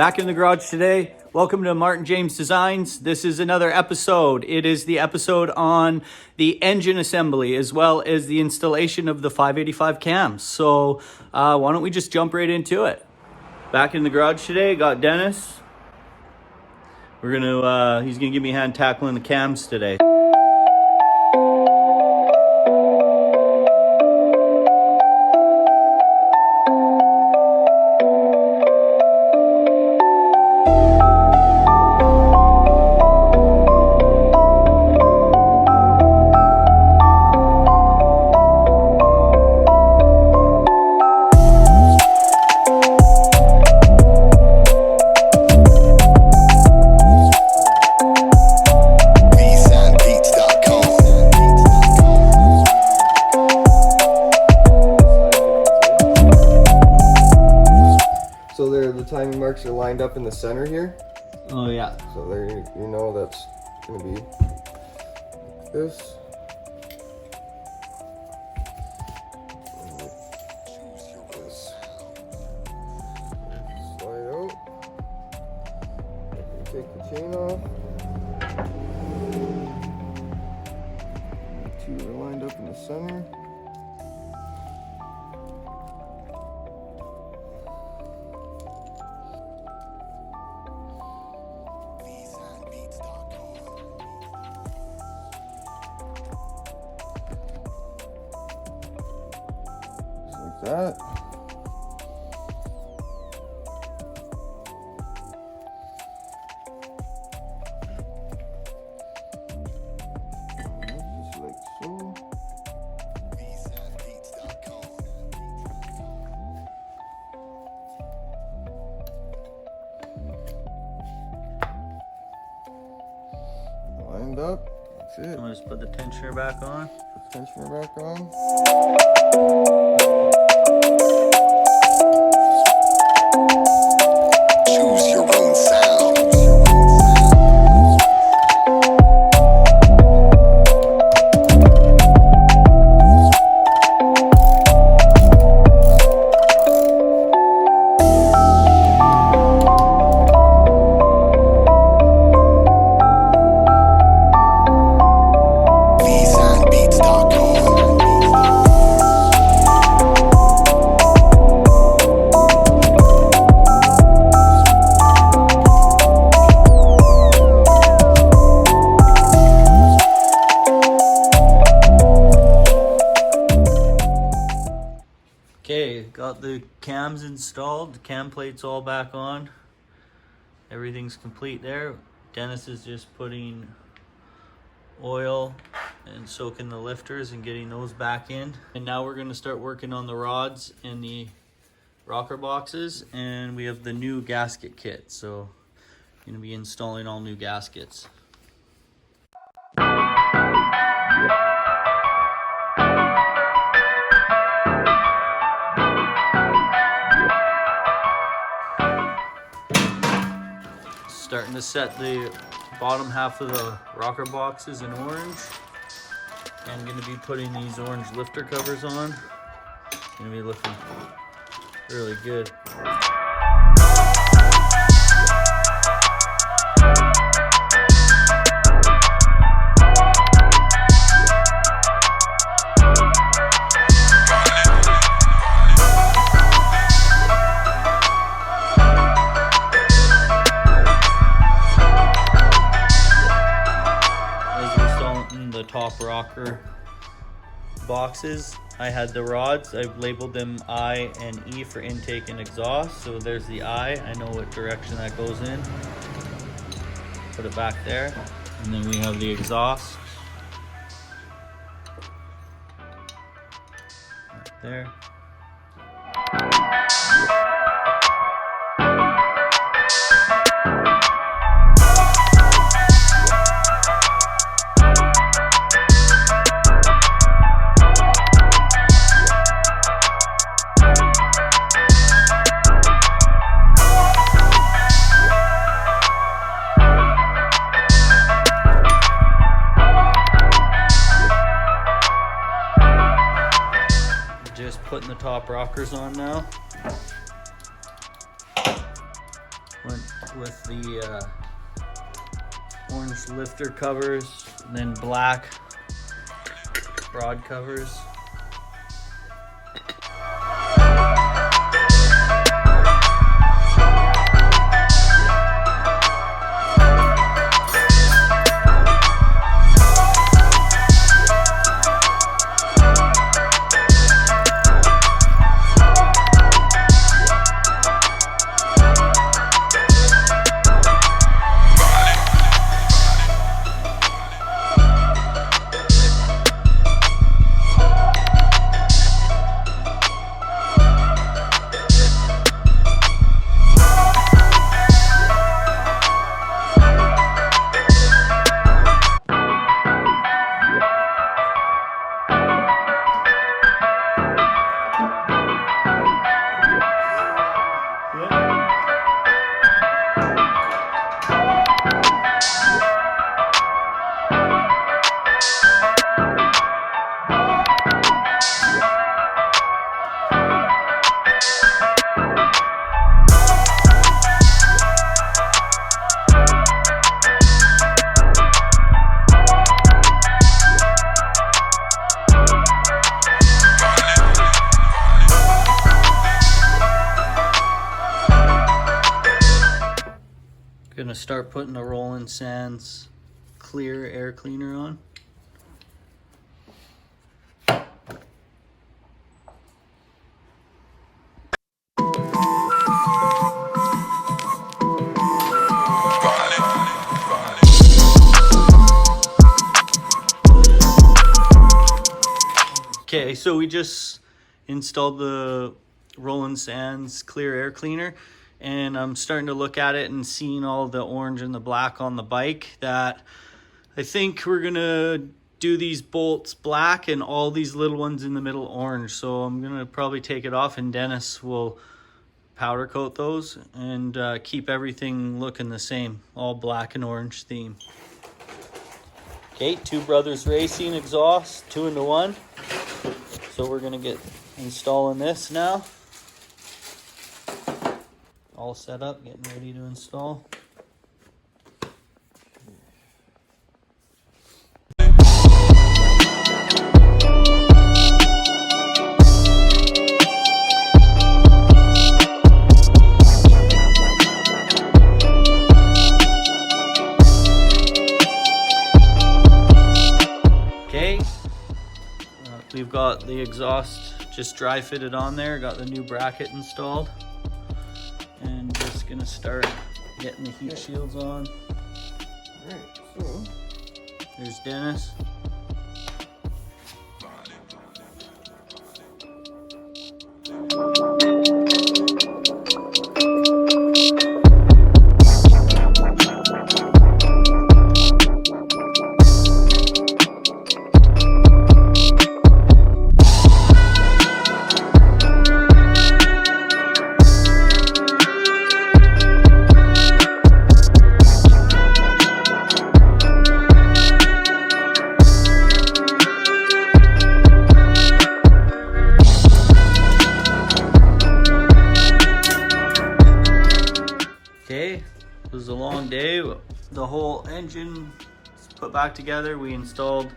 Back in the garage today. Welcome to Martin James Designs. This is another episode. It is the episode on the engine assembly as well as the installation of the 585 cams. So why don't we just jump right into it? Back in the garage today, got Dennis. He's gonna give me a hand tackling the cams today. The timing marks are lined up in the center here. Oh yeah. So there, you know that's going to be like this. Slide out. Take the chain off. Two are lined up in the center. That. Just like so. Lined up. That's it. I'm gonna just put the tensioner back on. Put the tensioner back on. Okay, got the cams installed, the cam plates all back on. Everything's complete there. Dennis is just putting oil and soaking the lifters and getting those back in. And now we're gonna start working on the rods and the rocker boxes, and we have the new gasket kit. So I'm gonna be installing all new gaskets. Starting to set the bottom half of the rocker boxes in orange. I'm going to be putting these orange lifter covers on. It's going to be looking really good. Top rocker boxes, I had the rods. I've labeled them I and E for intake and exhaust. So there's the I know what direction that goes in. Put it back there. And then we have the exhaust right there. Putting the top rockers on now. Went with the orange lifter covers, and then black broad covers. Gonna start putting the Roland Sands Clear air cleaner on. Okay, so we just installed the Roland Sands Clear air cleaner, and I'm starting to look at it and seeing all the orange and the black on the bike, that I think we're gonna do these bolts black and all these little ones in the middle orange. So I'm gonna probably take it off, and Dennis will powder coat those and keep everything looking the same, all black and orange theme. Okay, Two Brothers Racing exhaust, 2-in-1. So we're gonna get installing this now. All set up, getting ready to install. Okay, we've got the exhaust just dry fitted on there, got the new bracket installed. And just gonna start getting the heat shields on. Alright, so There's Dennis. Okay, it was a long day. The whole engine is put back together. We installed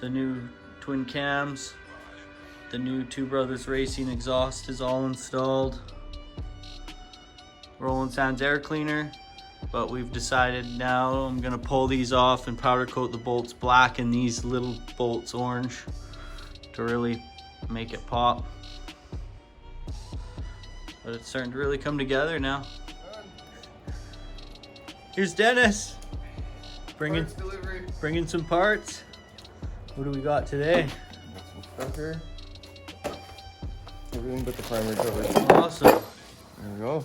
the new twin cams. The new Two Brothers Racing exhaust is all installed. Roland Sands air cleaner. But we've decided now I'm gonna pull these off and powder coat the bolts black and these little bolts orange to really make it pop. But it's starting to really come together now. Here's Dennis, bringing some parts. What do we got today? got some stuff here. Everything but the primary cover. Awesome. There we go.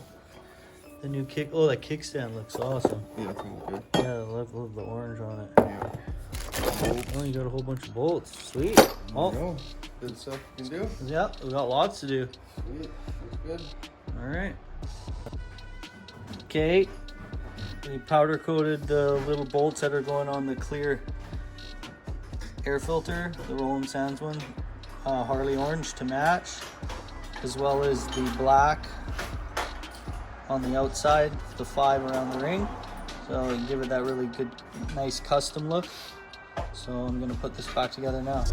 The new kick. Oh, that kickstand looks awesome. Yeah, that thing looks good. Yeah, I love the orange on it. Yeah. Oh, you got a whole bunch of bolts. Sweet. There we Oh, go. Good stuff you can do. yeah, we got lots to do. Sweet. Looks good. All right. Okay. We powder coated the little bolts that are going on the clear air filter, the Roland Sands one, Harley orange to match, as well as the black on the outside, the 5 around the ring. So give it that really good, nice custom look. So I'm gonna put this back together now.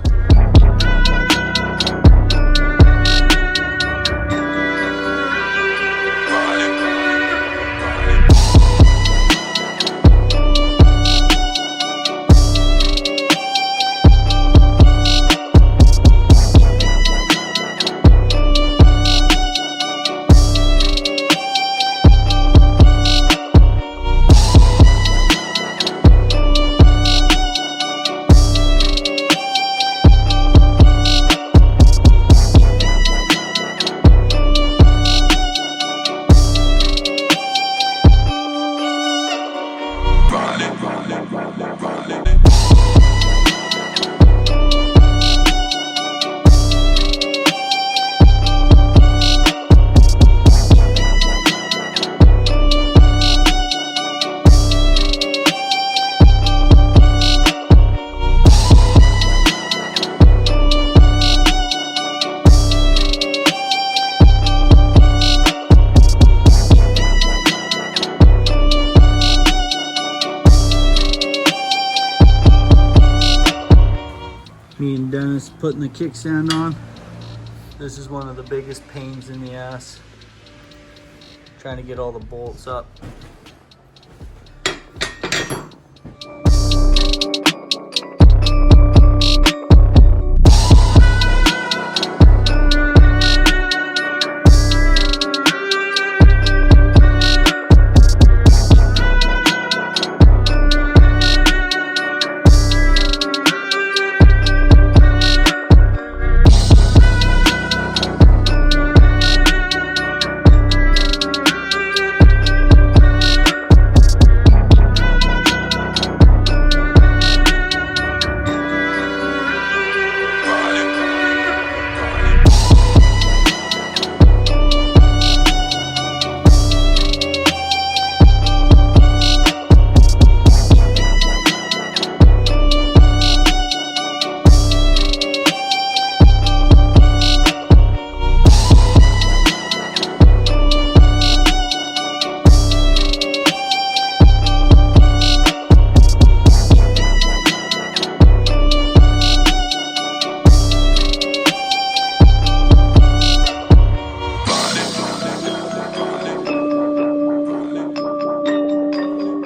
Me and Dennis putting the kickstand on. This is one of the biggest pains in the ass. Trying to get all the bolts up.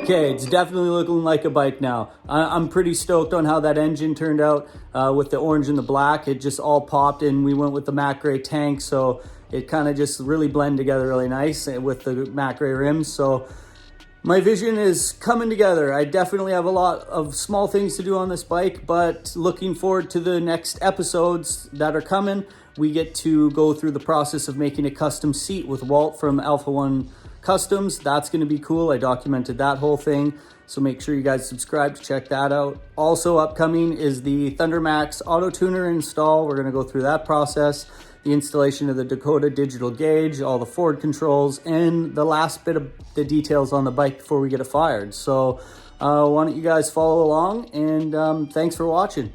Okay, it's definitely looking like a bike now. I'm pretty stoked on how that engine turned out with the orange and the black. It just all popped, and we went with the matte gray tank, so it kind of just really blended together really nice with the matte gray rims. So my vision is coming together. I definitely have a lot of small things to do on this bike, but looking forward to the next episodes that are coming. We get to go through the process of making a custom seat with Walt from Alpha One Customs. That's going to be cool. I documented that whole thing, so make sure you guys subscribe to check that out. Also upcoming is the Thunder Max auto tuner install. We're going to go through that process, the installation of the Dakota digital gauge, all the Ford controls, and the last bit of the details on the bike before we get it fired. So why don't you guys follow along, and thanks for watching.